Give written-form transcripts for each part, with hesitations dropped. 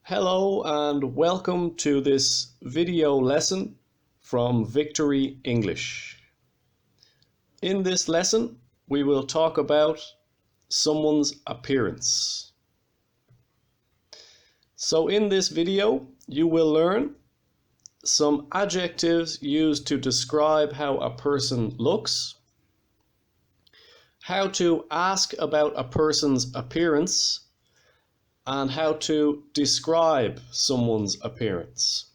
Hello and welcome to this video lesson from Victory English. In this lesson, we will talk about someone's appearance. So in this video, you will learn some adjectives used to describe how a person looks, how to ask about a person's appearance, and how to describe someone's appearance.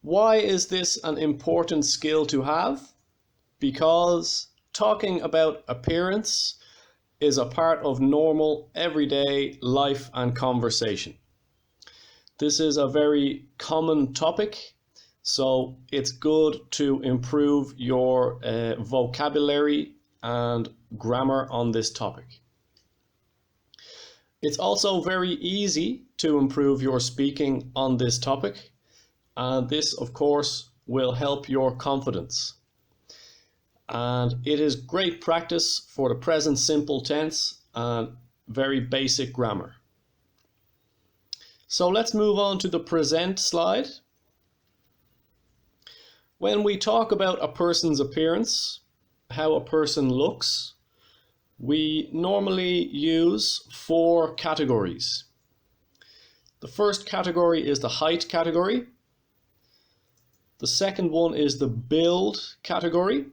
Why is this an important skill to have? Because talking about appearance is a part of normal everyday life and conversation. This is a very common topic, so it's good to improve your vocabulary and grammar on this topic. It's also very easy to improve your speaking on this topic, and this of course will help your confidence. And it is great practice for the present simple tense and very basic grammar. So let's move on to the present slide. When we talk about a person's appearance, how a person looks, we normally use 4 categories. The first category is the height category. The second one is the build category.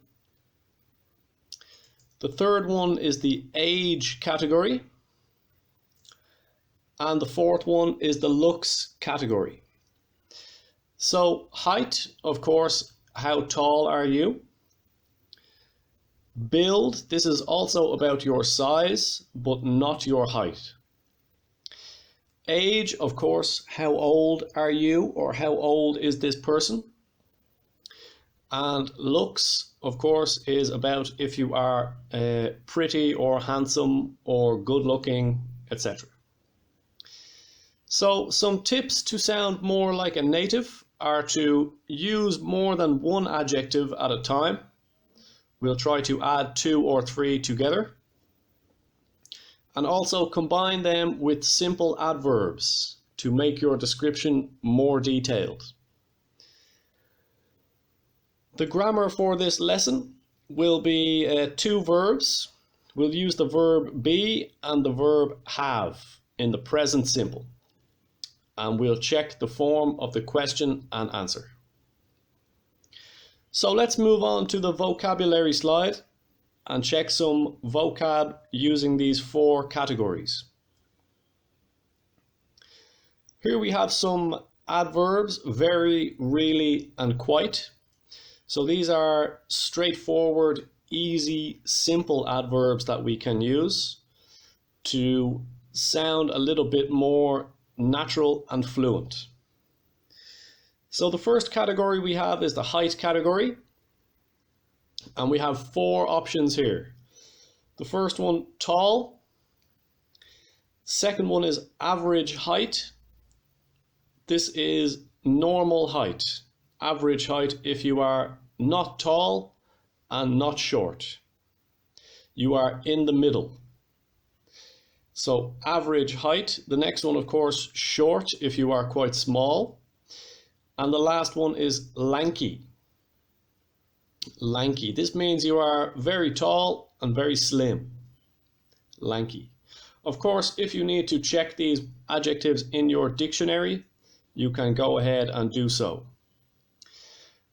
The third one is the age category. And the fourth one is the looks category. So height, of course, how tall are you? Build, this is also about your size, but not your height. Age, of course, how old are you, or how old is this person? And looks, of course, is about if you are pretty or handsome or good looking, etc. So some tips to sound more like a native are to use more than one adjective at a time. We'll try to add 2 or 3 together. And also combine them with simple adverbs to make your description more detailed. The grammar for this lesson will be 2 verbs. We'll use the verb be and the verb have in the present simple. And we'll check the form of the question and answer. So let's move on to the vocabulary slide and check some vocab using these 4 categories. Here we have some adverbs, very, really, and quite. So these are straightforward, easy, simple adverbs that we can use to sound a little bit more natural and fluent. So the first category we have is the height category, and we have 4 options here. The first one, tall. Second one is average height. This is normal height, average height if you are not tall and not short. You are in the middle. So average height. The next one, of course, short if you are quite small. And the last one is lanky. Lanky. This means you are very tall and very slim. Lanky. Of course, if you need to check these adjectives in your dictionary, you can go ahead and do so.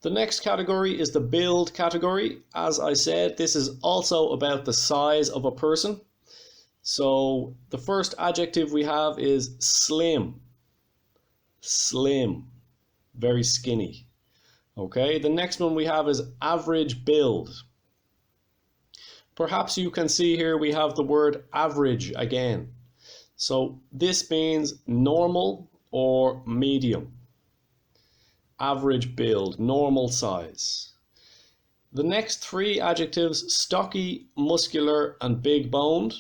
The next category is the build category. As I said, this is also about the size of a person. So the first adjective we have is slim. Slim. Very skinny. Okay, the next one we have is average build. Perhaps you can see here we have the word average again. So this means normal or medium. Average build, normal size. The next 3 adjectives, stocky, muscular, and big boned,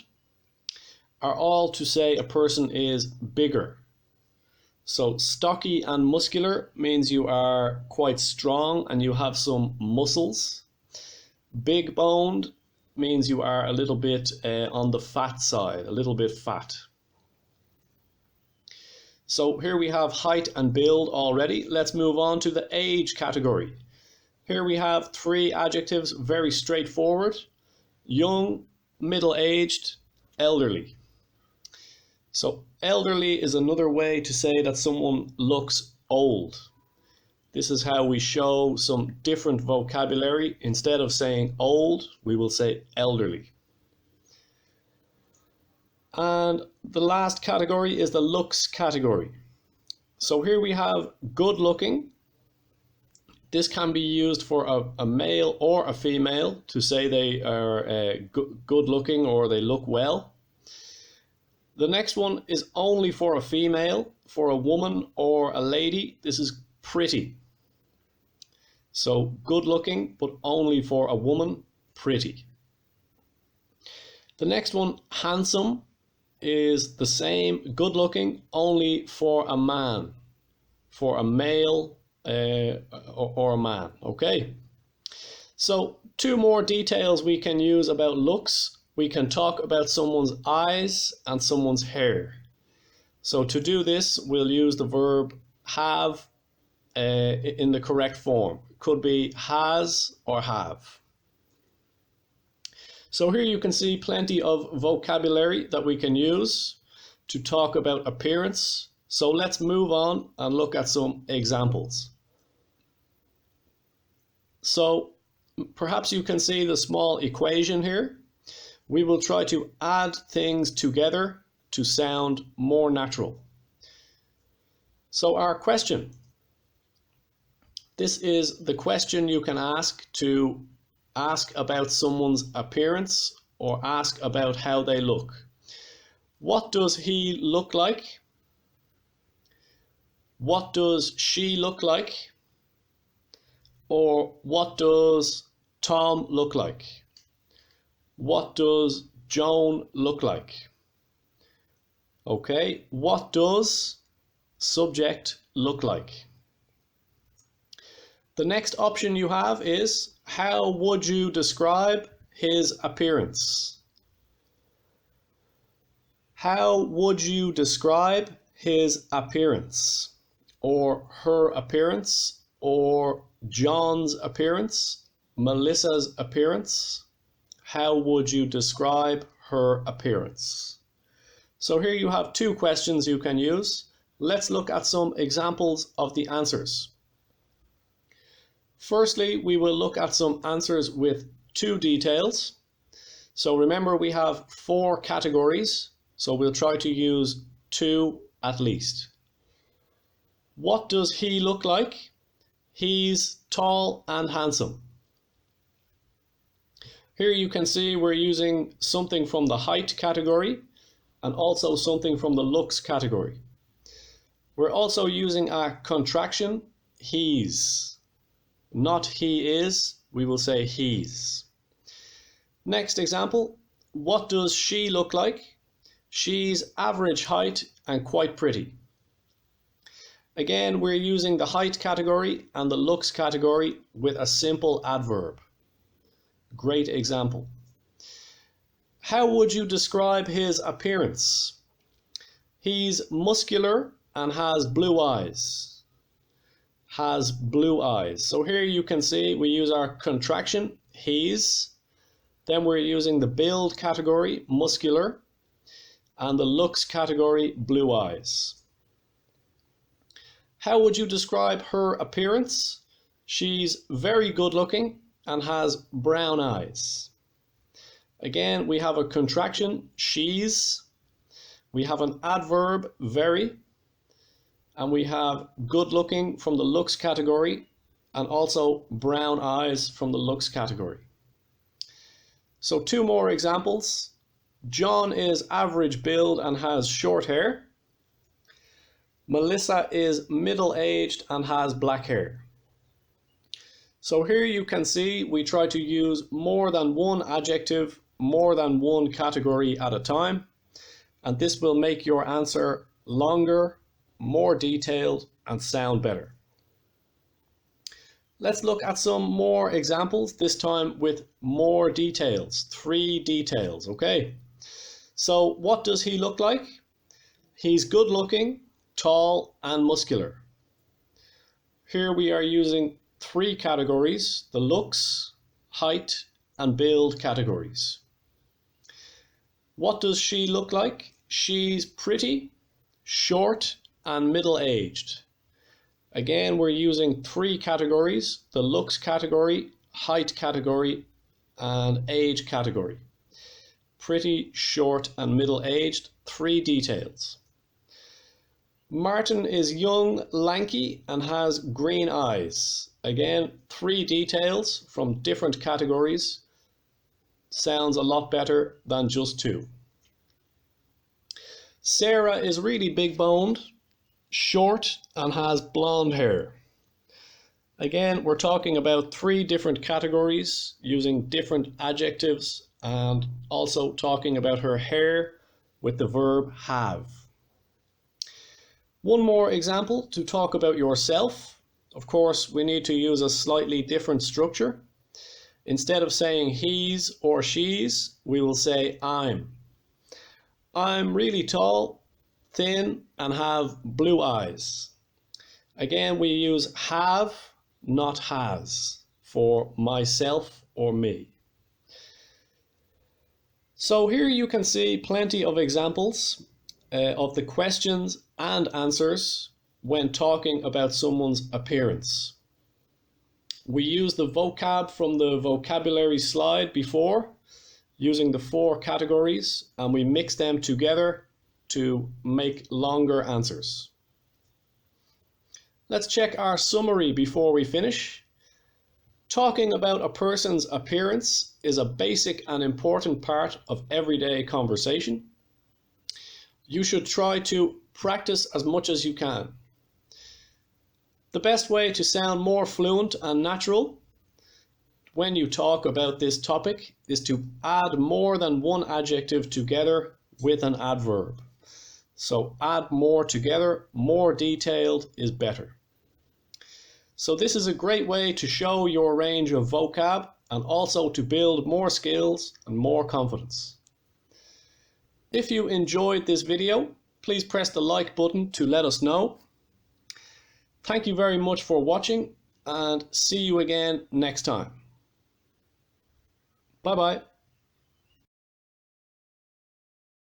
are all to say a person is bigger. So stocky and muscular means you are quite strong and you have some muscles. Big boned means you are a little bit on the fat side, a little bit fat. So here we have height and build already. Let's move on to the age category. Here we have 3 adjectives, very straightforward: young, middle-aged, elderly. So elderly is another way to say that someone looks old. This is how we show some different vocabulary. Instead of saying old, we will say elderly. And the last category is the looks category. So here we have good looking. This can be used for a male or a female to say they are good looking or they look well. The next one is only for a female. For a woman or a lady, this is pretty. So good looking, but only for a woman, pretty. The next one, handsome, is the same, good looking, only for a man, for a male or a man. Okay, so 2 more details we can use about looks. We can talk about someone's eyes and someone's hair. So to do this, we'll use the verb have in the correct form. It could be has or have. So here you can see plenty of vocabulary that we can use to talk about appearance. So let's move on and look at some examples. So perhaps you can see the small equation here. We will try to add things together to sound more natural. So our question. This is the question you can ask to ask about someone's appearance or ask about how they look. What does he look like? What does she look like? Or what does Tom look like? What does Joan look like? Okay, what does subject look like? The next option you have is, how would you describe his appearance? How would you describe his appearance? Or her appearance? Or John's appearance? Melissa's appearance? How would you describe her appearance? So here you have 2 questions you can use. Let's look at some examples of the answers. Firstly, we will look at some answers with 2 details. So remember, we have 4 categories, so we'll try to use 2 at least. What does he look like? He's tall and handsome. Here you can see we're using something from the height category and also something from the looks category. We're also using a contraction, he's. Not he is, we will say he's. Next example, what does she look like? She's average height and quite pretty. Again, we're using the height category and the looks category with a simple adverb. Great example. How would you describe his appearance? He's muscular and has blue eyes. Has blue eyes. So here you can see we use our contraction, he's. Then we're using the build category, muscular, and the looks category, blue eyes. How would you describe her appearance? She's very good looking and has brown eyes. Again, we have a contraction, she's. We have an adverb, very. And we have good looking from the looks category and also brown eyes from the looks category. So 2 more examples. John is average build and has short hair. Melissa is middle-aged and has black hair. So here you can see we try to use more than one adjective, more than one category at a time, and this will make your answer longer, more detailed, and sound better. Let's look at some more examples, this time with more details, 3 details, okay? So what does he look like? He's good looking, tall and muscular. Here we are using 3 categories, the looks, height, and build categories. What does she look like? She's pretty, short, and middle-aged. Again, we're using 3 categories, the looks category, height category, and age category. Pretty, short, and middle-aged, 3 details. Martin is young, lanky, and has green eyes. Again, 3 details from different categories. Sounds a lot better than just 2. Sarah is really big-boned, short, and has blonde hair. Again, we're talking about 3 different categories using different adjectives and also talking about her hair with the verb have. One more example to talk about yourself. Of course, we need to use a slightly different structure. Instead of saying he's or she's, we will say I'm. I'm really tall, thin, and have blue eyes. Again, we use have, not has, for myself or me. So here you can see plenty of examples of the questions and answers when talking about someone's appearance. We use the vocab from the vocabulary slide before, using the 4 categories, and we mix them together to make longer answers. Let's check our summary before we finish. Talking about a person's appearance is a basic and important part of everyday conversation. You should try to practice as much as you can. The best way to sound more fluent and natural when you talk about this topic is to add more than one adjective together with an adverb. So add more together, more detailed is better. So this is a great way to show your range of vocab and also to build more skills and more confidence. If you enjoyed this video, please press the like button to let us know. Thank you very much for watching and see you again next time. Bye bye.